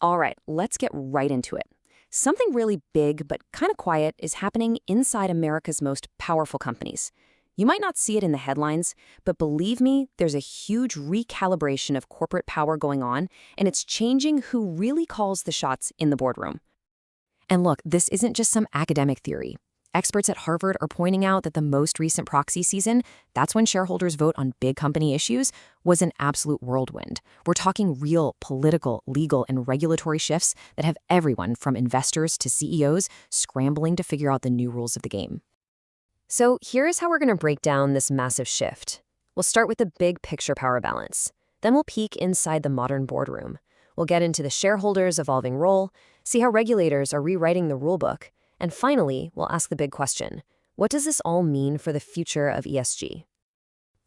All right, let's get right into it. Something really big but kind of quiet is happening inside America's most powerful companies. You might not see it in the headlines, but believe me, there's a huge recalibration of corporate power going on, and it's changing who really calls the shots in the boardroom. And look, this isn't just some academic theory. Experts at Harvard are pointing out that the most recent proxy season, that's when shareholders vote on big company issues, was an absolute whirlwind. We're talking real political, legal, and regulatory shifts that have everyone from investors to CEOs scrambling to figure out the new rules of the game. So here's how we're going to break down this massive shift. We'll start with the big picture power balance. Then we'll peek inside the modern boardroom. We'll get into the shareholders' evolving role, see how regulators are rewriting the rulebook, and finally, we'll ask the big question, what does this all mean for the future of ESG?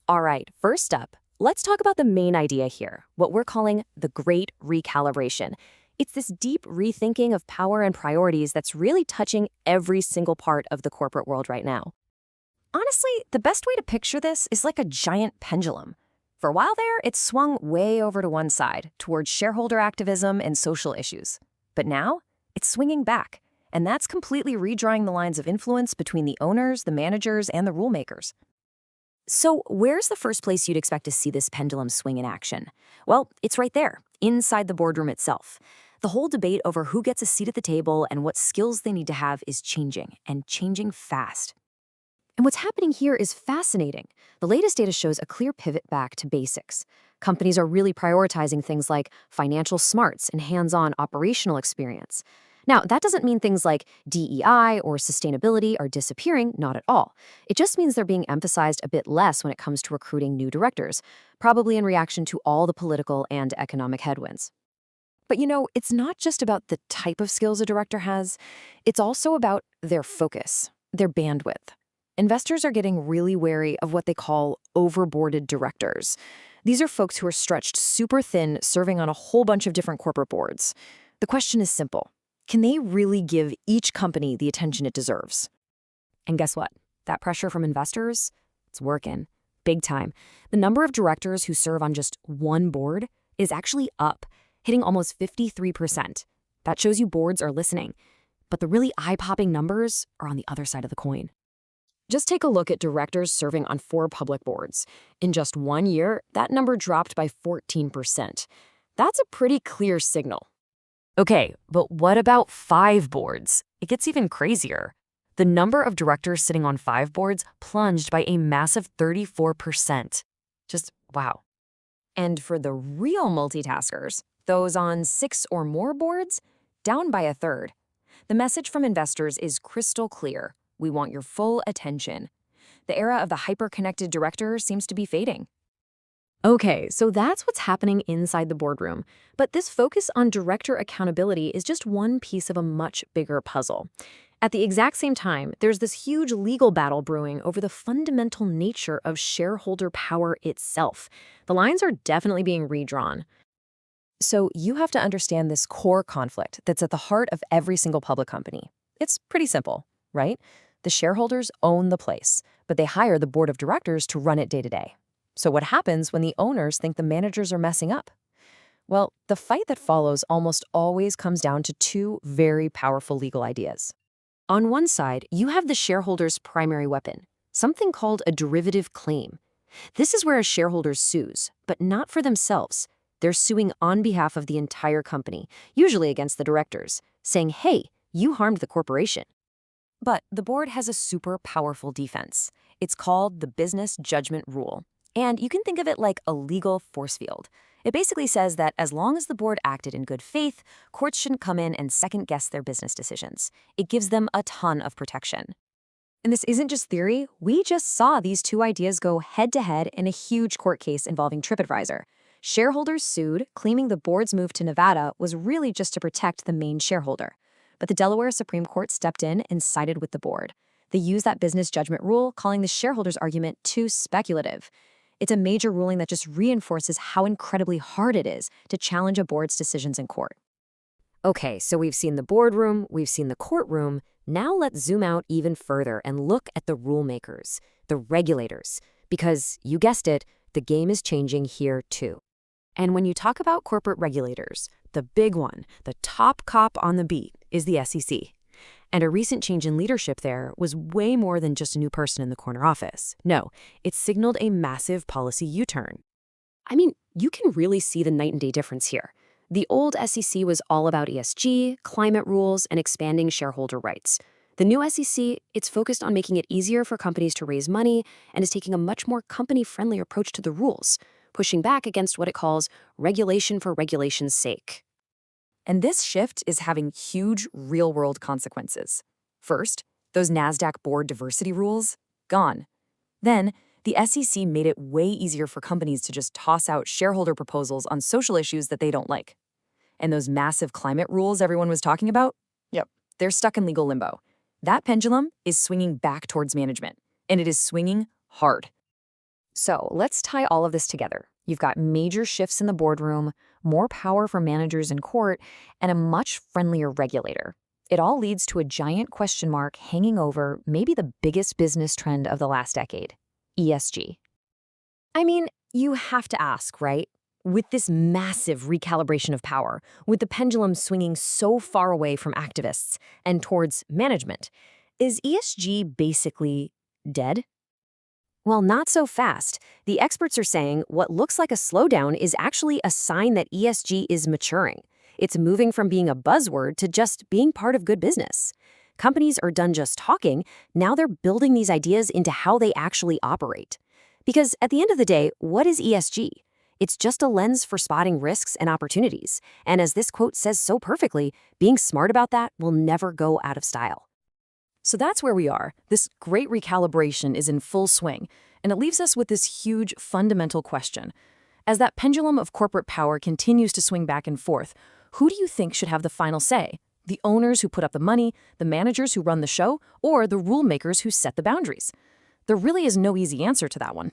All right, first up, let's talk about the main idea here, what we're calling the Great Recalibration. It's this deep rethinking of power and priorities that's really touching every single part of the corporate world right now. Honestly, the best way to picture this is like a giant pendulum. For a while there, it swung way over to one side, towards shareholder activism and social issues. But now, it's swinging back. And that's completely redrawing the lines of influence between the owners, the managers, and the rulemakers. So where's the first place you'd expect to see this pendulum swing in action? Well, it's right there, inside the boardroom itself. The whole debate over who gets a seat at the table and what skills they need to have is changing, and changing fast. And what's happening here is fascinating. The latest data shows a clear pivot back to basics. Companies are really prioritizing things like financial smarts and hands-on operational experience. Now, that doesn't mean things like DEI or sustainability are disappearing, not at all. It just means they're being emphasized a bit less when it comes to recruiting new directors, probably in reaction to all the political and economic headwinds. But it's not just about the type of skills a director has, it's also about their focus, their bandwidth. Investors are getting really wary of what they call overboarded directors. These are folks who are stretched super thin, serving on a whole bunch of different corporate boards. The question is simple. Can they really give each company the attention it deserves? And guess what? That pressure from investors, it's working. Big time. The number of directors who serve on just one board is actually up, hitting almost 53%. That shows you boards are listening. But the really eye-popping numbers are on the other side of the coin. Just take a look at directors serving on 4 public boards. In just 1 year, that number dropped by 14%. That's a pretty clear signal. Okay, but what about 5 boards? It gets even crazier. The number of directors sitting on 5 boards plunged by a massive 34%. Just wow. And for the real multitaskers, those on 6 or more boards, down by a third. The message from investors is crystal clear. We want your full attention. The era of the hyper-connected director seems to be fading. Okay, so that's what's happening inside the boardroom. But this focus on director accountability is just one piece of a much bigger puzzle. At the exact same time, there's this huge legal battle brewing over the fundamental nature of shareholder power itself. The lines are definitely being redrawn. So you have to understand this core conflict that's at the heart of every single public company. It's pretty simple, right? The shareholders own the place, but they hire the board of directors to run it day to day. So what happens when the owners think the managers are messing up? Well, the fight that follows almost always comes down to 2 very powerful legal ideas. On one side, you have the shareholder's primary weapon, something called a derivative claim. This is where a shareholder sues, but not for themselves. They're suing on behalf of the entire company, usually against the directors, saying, hey, you harmed the corporation. But the board has a super powerful defense. It's called the business judgment rule. And you can think of it like a legal force field. It basically says that as long as the board acted in good faith, courts shouldn't come in and second-guess their business decisions. It gives them a ton of protection. And this isn't just theory. We just saw these 2 ideas go head-to-head in a huge court case involving TripAdvisor. Shareholders sued, claiming the board's move to Nevada was really just to protect the main shareholder. But the Delaware Supreme Court stepped in and sided with the board. They used that business judgment rule, calling the shareholders' argument too speculative. It's a major ruling that just reinforces how incredibly hard it is to challenge a board's decisions in court. Okay, so we've seen the boardroom, we've seen the courtroom. Now let's zoom out even further and look at the rulemakers, the regulators, because you guessed it, the game is changing here too. And when you talk about corporate regulators, the big one, the top cop on the beat, is the SEC. And a recent change in leadership there was way more than just a new person in the corner office. No, it signaled a massive policy U-turn. I mean, you can really see the night and day difference here. The old SEC was all about ESG, climate rules, and expanding shareholder rights. The new SEC, it's focused on making it easier for companies to raise money and is taking a much more company-friendly approach to the rules, pushing back against what it calls regulation for regulation's sake. And this shift is having huge real-world consequences. First, those NASDAQ board diversity rules, gone. Then, the SEC made it way easier for companies to just toss out shareholder proposals on social issues that they don't like. And those massive climate rules everyone was talking about? Yep, they're stuck in legal limbo. That pendulum is swinging back towards management, and it is swinging hard. So let's tie all of this together. You've got major shifts in the boardroom, more power for managers in court, and a much friendlier regulator. It all leads to a giant question mark hanging over maybe the biggest business trend of the last decade, ESG. I mean, you have to ask, right? With this massive recalibration of power, with the pendulum swinging so far away from activists and towards management, is ESG basically dead? Well, not so fast. The experts are saying what looks like a slowdown is actually a sign that ESG is maturing. It's moving from being a buzzword to just being part of good business. Companies are done just talking, now they're building these ideas into how they actually operate. Because at the end of the day, what is ESG? It's just a lens for spotting risks and opportunities. And as this quote says so perfectly, being smart about that will never go out of style. So that's where we are. This great recalibration is in full swing, and it leaves us with this huge fundamental question. As that pendulum of corporate power continues to swing back and forth, who do you think should have the final say? The owners who put up the money, the managers who run the show, or the rule makers who set the boundaries? There really is no easy answer to that one.